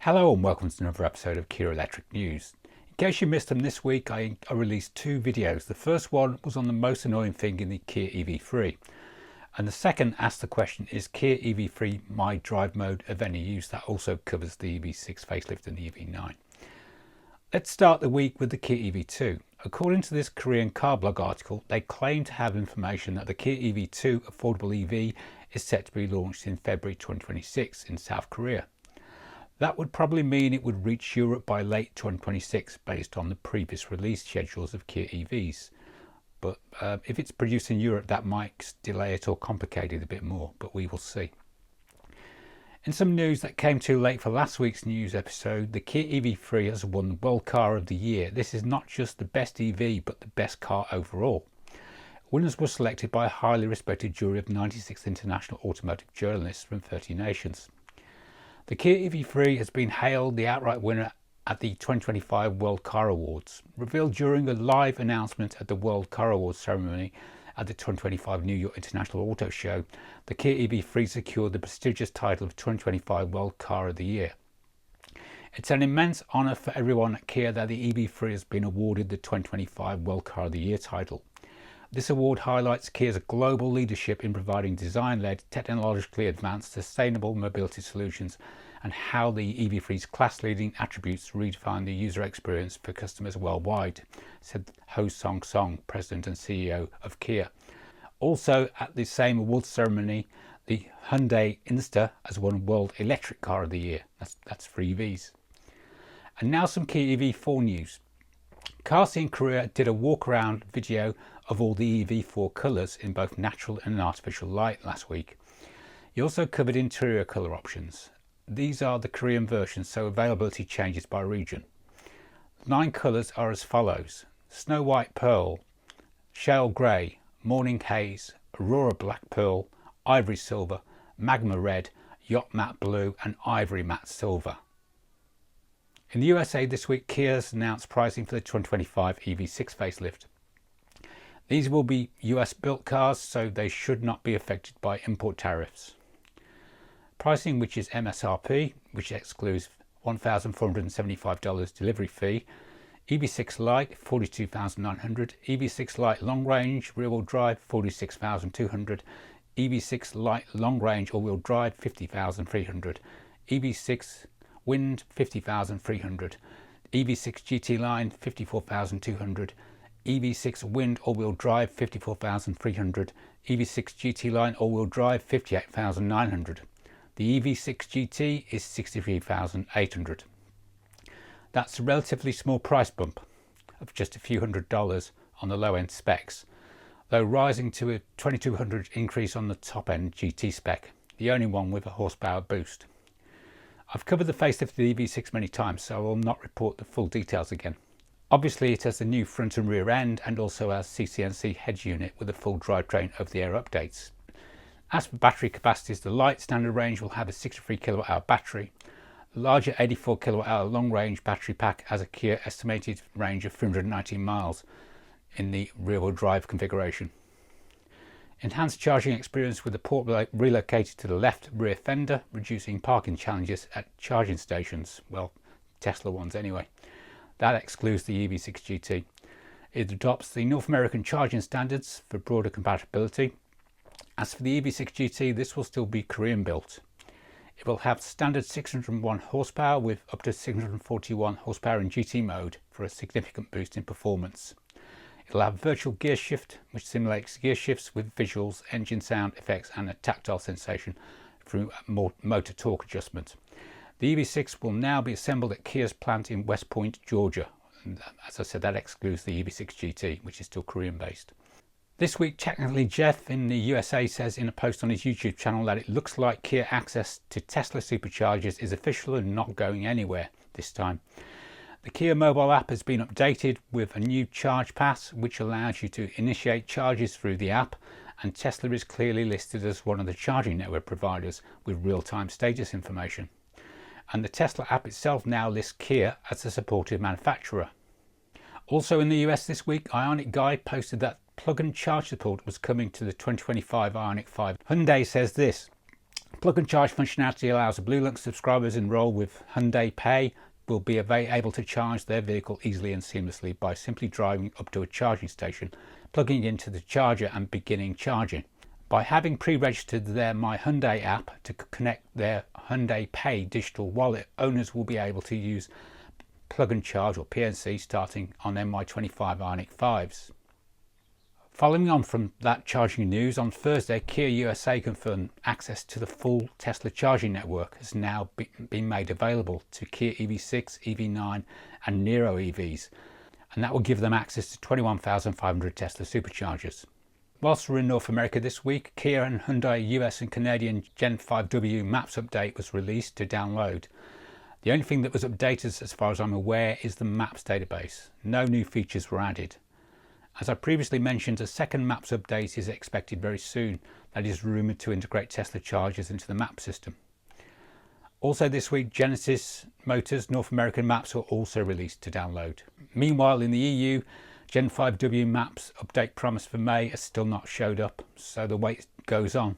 Hello and welcome to another episode of Kia Electric News. In case you missed them this week, I released two videos. The first one was on the most annoying thing in the Kia EV3. And the second asked the question, is Kia EV3 My Drive mode of any use? That also covers the EV6 Facelift and the EV9. Let's start the week with the Kia EV2. According to this Korean car blog article, they claim to have information that the Kia EV2 affordable EV is set to be launched in February 2026 in South Korea. That would probably mean it would reach Europe by late 2026 based on the previous release schedules of Kia EVs. But if it's produced in Europe, that might delay it or complicate it a bit more, but we will see. In some news that came too late for last week's news episode, the Kia EV3 has won the World Car of the Year. This is not just the best EV, but the best car overall. Winners were selected by a highly respected jury of 96 international automotive journalists from 30 nations. The Kia EV3 has been hailed the outright winner at the 2025 World Car Awards. Revealed during a live announcement at the World Car Awards ceremony at the 2025 New York International Auto Show, the Kia EV3 secured the prestigious title of 2025 World Car of the Year. It's an immense honour for everyone at Kia that the EV3 has been awarded the 2025 World Car of the Year title. This award highlights Kia's global leadership in providing design-led, technologically advanced, sustainable mobility solutions and how the EV3's class-leading attributes redefine the user experience for customers worldwide, said Ho Song Song, President and CEO of Kia. Also at the same awards ceremony, the Hyundai Inster has won World Electric Car of the Year. That's for EVs. And now some Kia EV4 news. Car Scene Korea did a walk-around video of all the EV4 colours in both natural and artificial light last week. He also covered interior colour options. These are the Korean versions, so availability changes by region. 9 colours are as follows: Snow White Pearl, Shale Grey, Morning Haze, Aurora Black Pearl, Ivory Silver, Magma Red, Yacht Matte Blue and Ivory Matte Silver. In the USA this week, Kia has announced pricing for the 2025 EV6 facelift. These will be US built cars, so they should not be affected by import tariffs. Pricing, which is MSRP, which excludes $1,475 delivery fee, EV6 Lite $42,900, EV6 Lite Long Range Rear-Wheel Drive $46,200, EV6 Lite Long Range All-Wheel Drive $50,300, EV6 Wind $50,300, EV6 GT Line $54,200, EV6 Wind All-Wheel Drive $54,300, EV6 GT Line All-Wheel Drive $58,900. The EV6 GT is $63,800. That's a relatively small price bump of just a few $100s on the low-end specs, though rising to a $2,200 increase on the top-end GT spec, the only one with a horsepower boost. I've covered the facelift of the EV6 many times, so I will not report the full details again. Obviously it has the new front and rear end and also has CCNC head unit with a full drivetrain over-the-air updates. As for battery capacities, the light standard range will have a 63 kWh battery. The larger 84 kWh long range battery pack has a Kia estimated range of 319 miles in the rear-wheel drive configuration. Enhanced charging experience with the port relocated to the left rear fender, reducing parking challenges at charging stations, well, Tesla ones anyway. That excludes the EV6 GT. It adopts the North American charging standards for broader compatibility. As for the EV6 GT, this will still be Korean built. It will have standard 601 horsepower with up to 641 horsepower in GT mode for a significant boost in performance. It'll have virtual gear shift, which simulates gear shifts with visuals, engine sound effects and a tactile sensation through motor torque adjustment. The EV6 will now be assembled at Kia's plant in West Point, Georgia. And as I said, that excludes the EV6 GT, which is still Korean based. This week, Technically Jeff in the USA says in a post on his YouTube channel that it looks like Kia access to Tesla superchargers is official and not going anywhere this time. The Kia mobile app has been updated with a new charge pass which allows you to initiate charges through the app, and Tesla is clearly listed as one of the charging network providers with real-time status information. And the Tesla app itself now lists Kia as a supported manufacturer. Also in the US this week, Ioniq Guy posted that plug and charge support was coming to the 2025 Ioniq 5. Hyundai says this: Plug and charge functionality allows the Blue Link subscribers enrolled with Hyundai Pay will be able to charge their vehicle easily and seamlessly by simply driving up to a charging station, plugging into the charger and beginning charging. By having pre-registered their My Hyundai app to connect their Hyundai Pay digital wallet, owners will be able to use Plug and Charge or PNC starting on MY25 Ioniq 5s. Following on from that charging news, on Thursday, Kia USA confirmed access to the full Tesla charging network has now been made available to Kia EV6, EV9 and Niro EVs, and that will give them access to 21,500 Tesla superchargers. Whilst we're in North America this week, Kia and Hyundai US and Canadian Gen5W Maps update was released to download. The only thing that was updated as far as I'm aware is the Maps database. No new features were added. As I previously mentioned, a second Maps update is expected very soon that is rumoured to integrate Tesla chargers into the map system. Also this week, Genesis Motors North American maps were also released to download. Meanwhile, in the EU, Gen5W Maps update promised for May has still not showed up, so the wait goes on.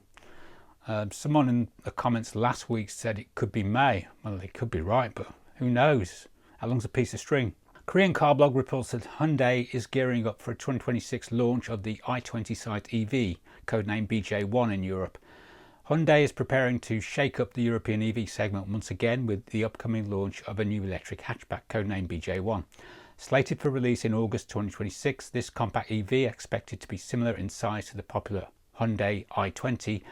Someone in the comments last week said it could be May. Well, they could be right, but who knows? How long's a piece of string? Korean car blog reports that Hyundai is gearing up for a 2026 launch of the i20 Site EV, codenamed BJ1 in Europe. Hyundai is preparing to shake up the European EV segment once again with the upcoming launch of a new electric hatchback codenamed BJ1. Slated for release in August 2026, this compact EV, expected to be similar in size to the popular Hyundai i20,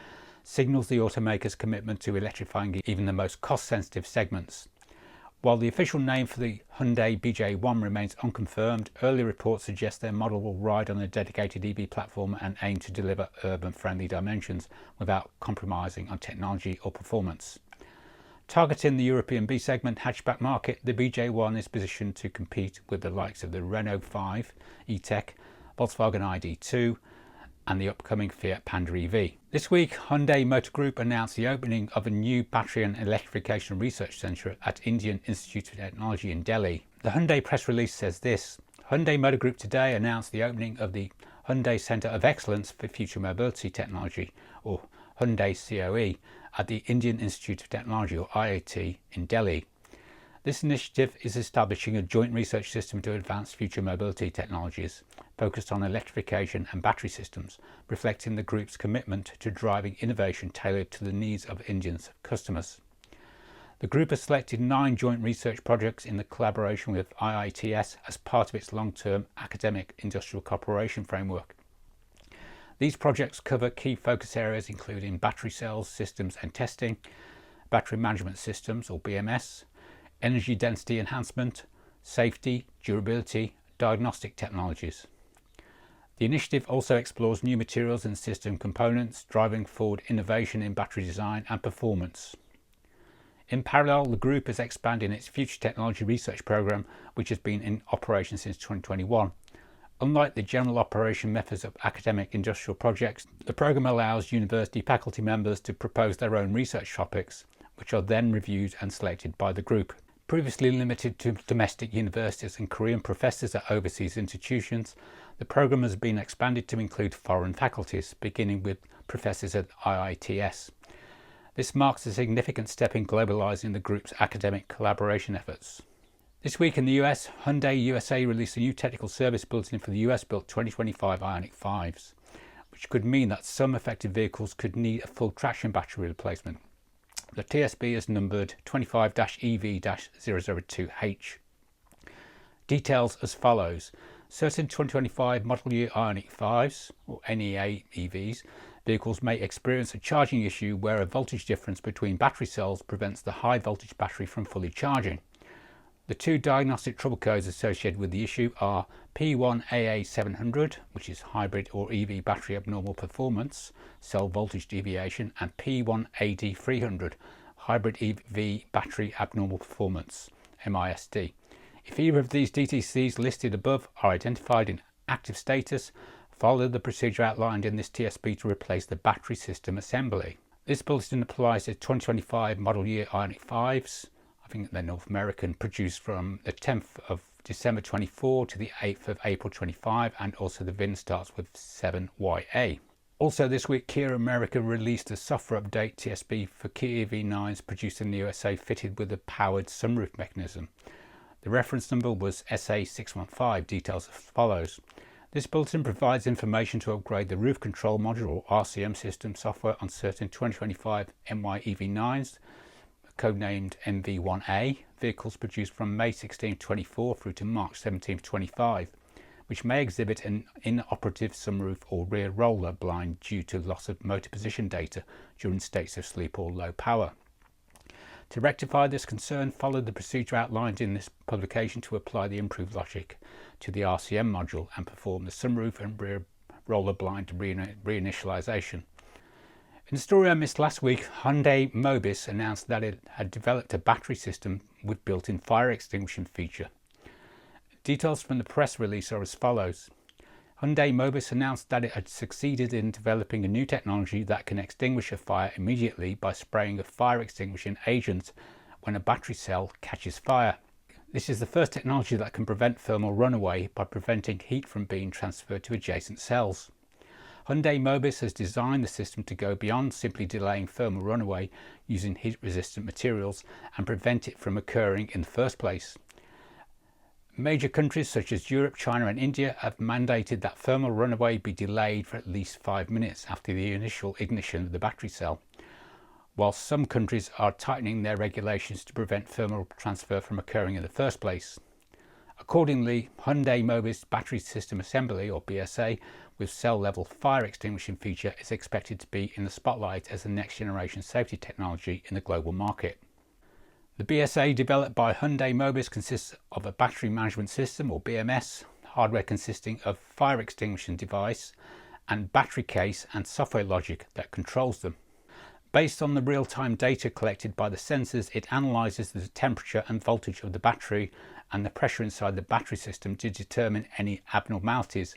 signals the automaker's commitment to electrifying even the most cost-sensitive segments. While the official name for the Hyundai BJ1 remains unconfirmed, early reports suggest their model will ride on a dedicated EV platform and aim to deliver urban-friendly dimensions without compromising on technology or performance. Targeting the European B segment hatchback market, the BJ1 is positioned to compete with the likes of the Renault 5 E-Tech, Volkswagen ID.2 and the upcoming Fiat Panda EV. This week, Hyundai Motor Group announced the opening of a new Battery and Electrification Research Centre at Indian Institute of Technology in Delhi. The Hyundai press release says this: Hyundai Motor Group today announced the opening of the Hyundai Centre of Excellence for Future Mobility Technology, or Hyundai COE, at the Indian Institute of Technology, or IIT, in Delhi. This initiative is establishing a joint research system to advance future mobility technologies, focused on electrification and battery systems, reflecting the group's commitment to driving innovation tailored to the needs of Indians' customers. The group has selected 9 joint research projects in the collaboration with IITS as part of its long-term academic industrial cooperation framework. These projects cover key focus areas including battery cells, systems and testing, battery management systems or BMS, energy density enhancement, safety, durability, diagnostic technologies. The initiative also explores new materials and system components, driving forward innovation in battery design and performance. In parallel, the group is expanding its future technology research program, which has been in operation since 2021. Unlike the general operation methods of academic industrial projects, the program allows university faculty members to propose their own research topics, which are then reviewed and selected by the group. Previously limited to domestic universities and Korean professors at overseas institutions, the program has been expanded to include foreign faculties, beginning with professors at IITS. This marks a significant step in globalizing the group's academic collaboration efforts. This week in the US, Hyundai USA released a new technical service bulletin for the US-built 2025 Ioniq 5s, which could mean that some affected vehicles could need a full traction battery replacement. The TSB is numbered 25-EV-002H. Details as follows: certain 2025 model year Ioniq 5s, or NEA EVs, vehicles may experience a charging issue where a voltage difference between battery cells prevents the high voltage battery from fully charging. The 2 diagnostic trouble codes associated with the issue are P1AA700, which is hybrid or EV battery abnormal performance, cell voltage deviation, and P1AD300, hybrid EV battery abnormal performance, MISD. If either of these DTCs listed above are identified in active status, follow the procedure outlined in this TSB to replace the battery system assembly. This bulletin applies to 2025 model year Ioniq 5s. I think they're North American, produced from the 10th of December 24 to the 8th of April 25, and also the VIN starts with 7YA. Also this week, Kia America released a software update TSB for Kia EV9s produced in the USA fitted with a powered sunroof mechanism. The reference number was SA615, details as follows. This bulletin provides information to upgrade the roof control module or RCM system software on certain 2025 MY EV9s, codenamed MV1A, vehicles produced from May 16, 24 through to March 17, 25, which may exhibit an inoperative sunroof or rear roller blind due to loss of motor position data during states of sleep or low power. To rectify this concern, follow the procedure outlined in this publication to apply the improved logic to the RCM module and perform the sunroof and rear roller blind reinitialization. In the story I missed last week, Hyundai Mobis announced that it had developed a battery system with built-in fire extinguishing feature. Details from the press release are as follows. Hyundai Mobis announced that it had succeeded in developing a new technology that can extinguish a fire immediately by spraying a fire extinguishing agent when a battery cell catches fire. This is the first technology that can prevent thermal runaway by preventing heat from being transferred to adjacent cells. Hyundai Mobis has designed the system to go beyond simply delaying thermal runaway using heat-resistant materials and prevent it from occurring in the first place. Major countries such as Europe, China and India have mandated that thermal runaway be delayed for at least 5 minutes after the initial ignition of the battery cell, while some countries are tightening their regulations to prevent thermal transfer from occurring in the first place. Accordingly, Hyundai Mobis Battery System Assembly, or BSA, with cell-level fire extinguishing feature is expected to be in the spotlight as the next-generation safety technology in the global market. The BSA developed by Hyundai Mobis consists of a battery management system, or BMS, hardware consisting of fire extinguishing device and battery case and software logic that controls them. Based on the real-time data collected by the sensors, it analyzes the temperature and voltage of the battery and the pressure inside the battery system to determine any abnormalities.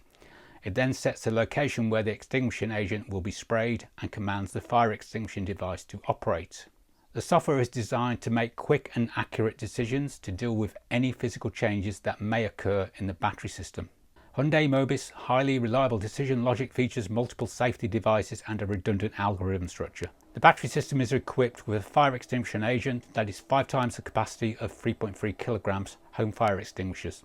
It then sets the location where the extinguishing agent will be sprayed and commands the fire extinguishing device to operate. The software is designed to make quick and accurate decisions to deal with any physical changes that may occur in the battery system. Hyundai Mobis highly reliable decision logic features multiple safety devices and a redundant algorithm structure. The battery system is equipped with a fire extinguishing agent that is 5 times the capacity of 3.3 kilograms home fire extinguishers.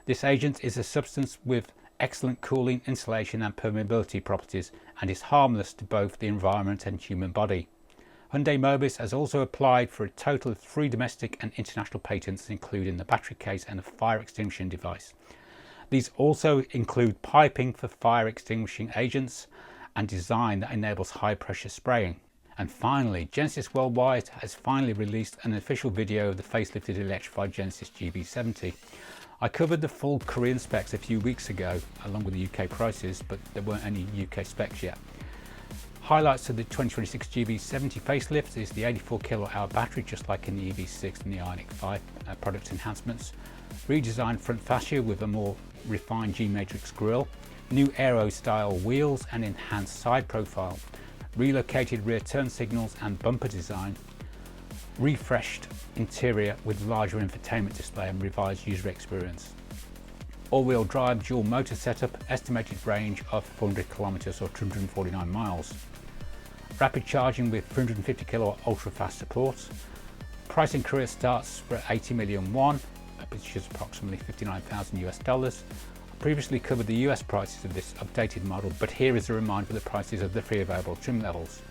This agent is a substance with excellent cooling, insulation and permeability properties and is harmless to both the environment and human body. Hyundai Mobis has also applied for a total of 3 domestic and international patents, including the battery case and a fire extinguishing device. These also include piping for fire extinguishing agents and design that enables high pressure spraying. And finally, Genesis Worldwide has finally released an official video of the facelifted electrified Genesis GV70. I covered the full Korean specs a few weeks ago along with the UK prices, but there weren't any UK specs yet. Highlights of the 2026 GV70 facelift is the 84 kWh battery, just like in the EV6 and the Ioniq 5 product enhancements, redesigned front fascia with a more refined G-matrix grille, new aero style wheels and enhanced side profile, relocated rear turn signals and bumper design, refreshed interior with larger infotainment display and revised user experience. All-wheel drive dual motor setup, estimated range of 400 kilometers or 249 miles. Rapid charging with 350 kilowatt ultra-fast support. Price in Korea starts for 80 million won, which is approximately $59,000 US. I previously covered the US prices of this updated model, but here is a reminder of the prices of the 3 available trim levels.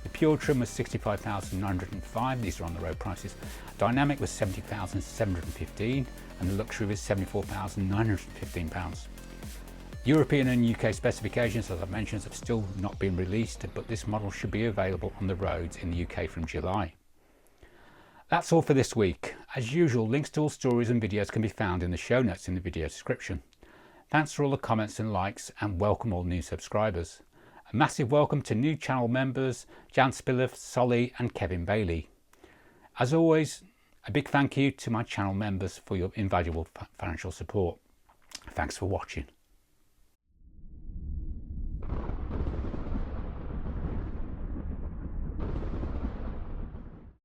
The pure trim was 65,905, these are on the road prices. Dynamic was 70,715 and the luxury was £74,915. European and UK specifications, as I mentioned, have still not been released, but this model should be available on the roads in the UK from July. That's all for this week. As usual, links to all stories and videos can be found in the show notes in the video description. Thanks for all the comments and likes, and welcome all new subscribers. A massive welcome to new channel members Jan Spilliff, Solly and Kevin Bailey. As always, a big thank you to my channel members for your invaluable financial support. Thanks for watching.